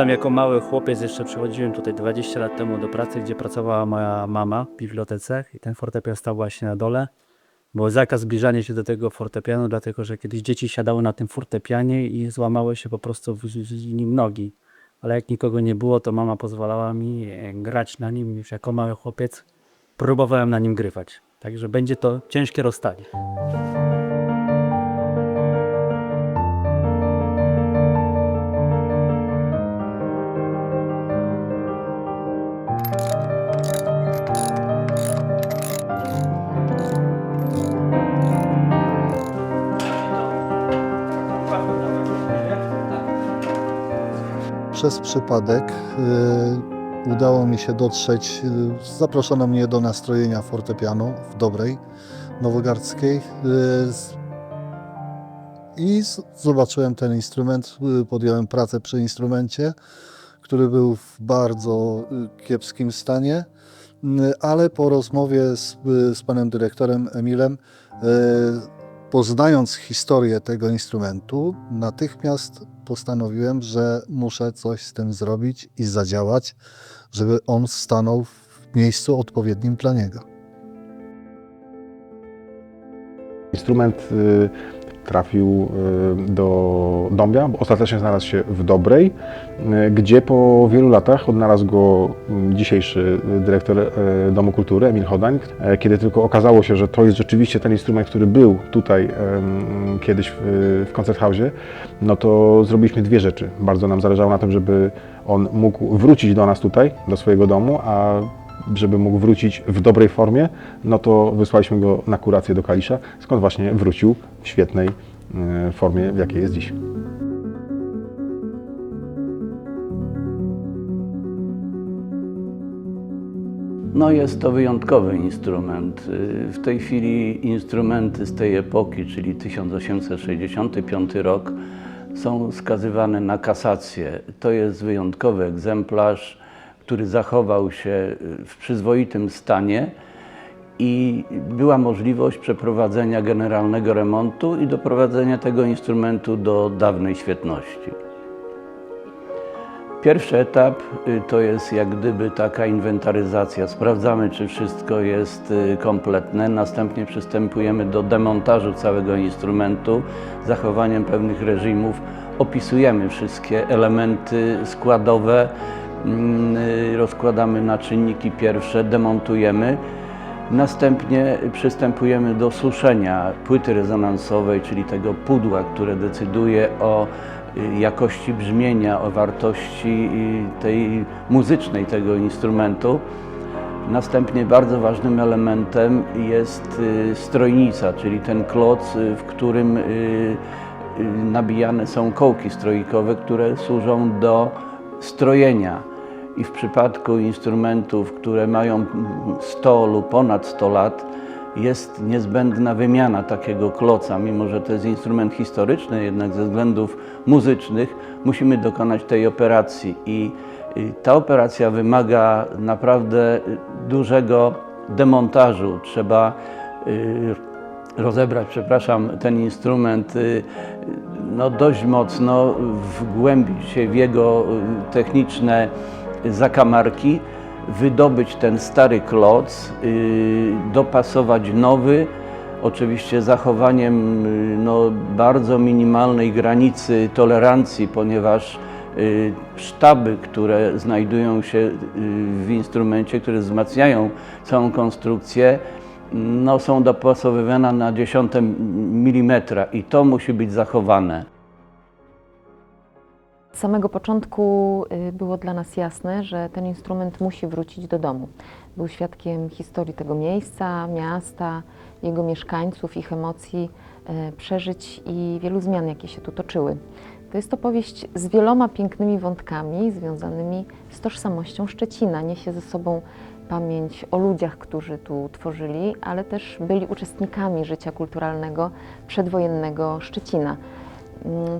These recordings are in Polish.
Pamiętam, jako mały chłopiec jeszcze przychodziłem tutaj 20 lat temu do pracy, gdzie pracowała moja mama w bibliotece i ten fortepian stał właśnie na dole. Był zakaz zbliżania się do tego fortepianu, dlatego że kiedyś dzieci siadały na tym fortepianie i złamały się po prostu w nim nogi. Ale jak nikogo nie było, to mama pozwalała mi grać na nim. Już jako mały chłopiec próbowałem na nim grywać. Także będzie to ciężkie rozstanie. Przez przypadek udało mi się dotrzeć, zaproszono mnie do nastrojenia fortepianu w Dobrej Nowogardzkiej i zobaczyłem ten instrument, podjąłem pracę przy instrumencie, który był w bardzo kiepskim stanie, ale po rozmowie z panem dyrektorem Emilem, poznając historię tego instrumentu, natychmiast postanowiłem, że muszę coś z tym zrobić i zadziałać, żeby on stanął w miejscu odpowiednim dla niego. Instrument trafił do Dąbia, bo ostatecznie znalazł się w Dobrej, gdzie po wielu latach odnalazł go dzisiejszy dyrektor Domu Kultury, Emil Hodań. Kiedy tylko okazało się, że to jest rzeczywiście ten instrument, który był tutaj kiedyś w Koncerthausie, no to zrobiliśmy dwie rzeczy. Bardzo nam zależało na tym, żeby on mógł wrócić do nas tutaj, do swojego domu, a żeby mógł wrócić w dobrej formie, no to wysłaliśmy go na kurację do Kalisza, skąd właśnie wrócił w świetnej formie, w jakiej jest dziś. No jest to wyjątkowy instrument. W tej chwili instrumenty z tej epoki, czyli 1865 rok, są skazywane na kasację. To jest wyjątkowy egzemplarz, który zachował się w przyzwoitym stanie i była możliwość przeprowadzenia generalnego remontu i doprowadzenia tego instrumentu do dawnej świetności. Pierwszy etap to jest jak gdyby taka inwentaryzacja. Sprawdzamy, czy wszystko jest kompletne. Następnie przystępujemy do demontażu całego instrumentu z zachowaniem pewnych reżimów. Opisujemy wszystkie elementy składowe, rozkładamy na czynniki pierwsze, demontujemy. Następnie przystępujemy do suszenia płyty rezonansowej, czyli tego pudła, które decyduje o jakości brzmienia, o wartości tej muzycznej tego instrumentu. Następnie bardzo ważnym elementem jest strojnica, czyli ten kloc, w którym nabijane są kołki stroikowe, które służą do strojenia. I w przypadku instrumentów, które mają 100 lub ponad 100 lat, jest niezbędna wymiana takiego kloca. Mimo że to jest instrument historyczny, jednak ze względów muzycznych musimy dokonać tej operacji. I ta operacja wymaga naprawdę dużego demontażu. Trzeba rozebrać, ten instrument no dość mocno, wgłębić się w jego techniczne zakamarki, wydobyć ten stary kloc, dopasować nowy, oczywiście zachowaniem no, bardzo minimalnej granicy tolerancji, ponieważ sztaby, które znajdują się w instrumencie, które wzmacniają całą konstrukcję, no, są dopasowywane na 0,1 mm i to musi być zachowane. Z samego początku było dla nas jasne, że ten instrument musi wrócić do domu. Był świadkiem historii tego miejsca, miasta, jego mieszkańców, ich emocji, przeżyć i wielu zmian, jakie się tu toczyły. To jest opowieść z wieloma pięknymi wątkami związanymi z tożsamością Szczecina. Niesie ze sobą pamięć o ludziach, którzy tu tworzyli, ale też byli uczestnikami życia kulturalnego przedwojennego Szczecina.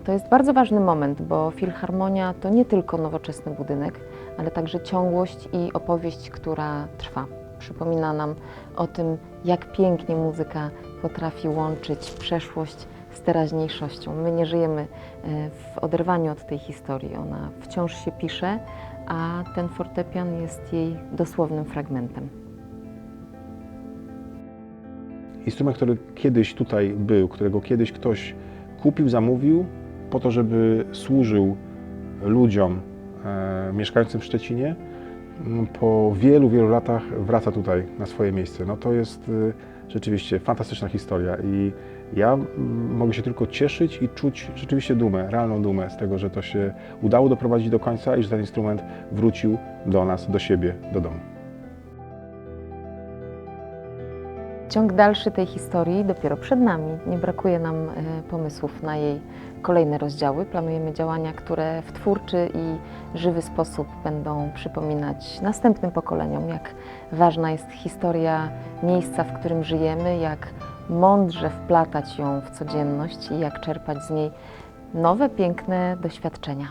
To jest bardzo ważny moment, bo Filharmonia to nie tylko nowoczesny budynek, ale także ciągłość i opowieść, która trwa. Przypomina nam o tym, jak pięknie muzyka potrafi łączyć przeszłość z teraźniejszością. My nie żyjemy w oderwaniu od tej historii. Ona wciąż się pisze, a ten fortepian jest jej dosłownym fragmentem. Instrument, który kiedyś tutaj był, którego kiedyś ktoś kupił, zamówił po to, żeby służył ludziom mieszkającym w Szczecinie, po wielu latach wraca tutaj na swoje miejsce. No to jest rzeczywiście fantastyczna historia i ja mogę się tylko cieszyć i czuć rzeczywiście dumę, realną dumę z tego, że to się udało doprowadzić do końca i że ten instrument wrócił do nas, do siebie, do domu. Ciąg dalszy tej historii dopiero przed nami. Nie brakuje nam pomysłów na jej kolejne rozdziały. Planujemy działania, które w twórczy i żywy sposób będą przypominać następnym pokoleniom, jak ważna jest historia miejsca, w którym żyjemy, jak mądrze wplatać ją w codzienność i jak czerpać z niej nowe, piękne doświadczenia.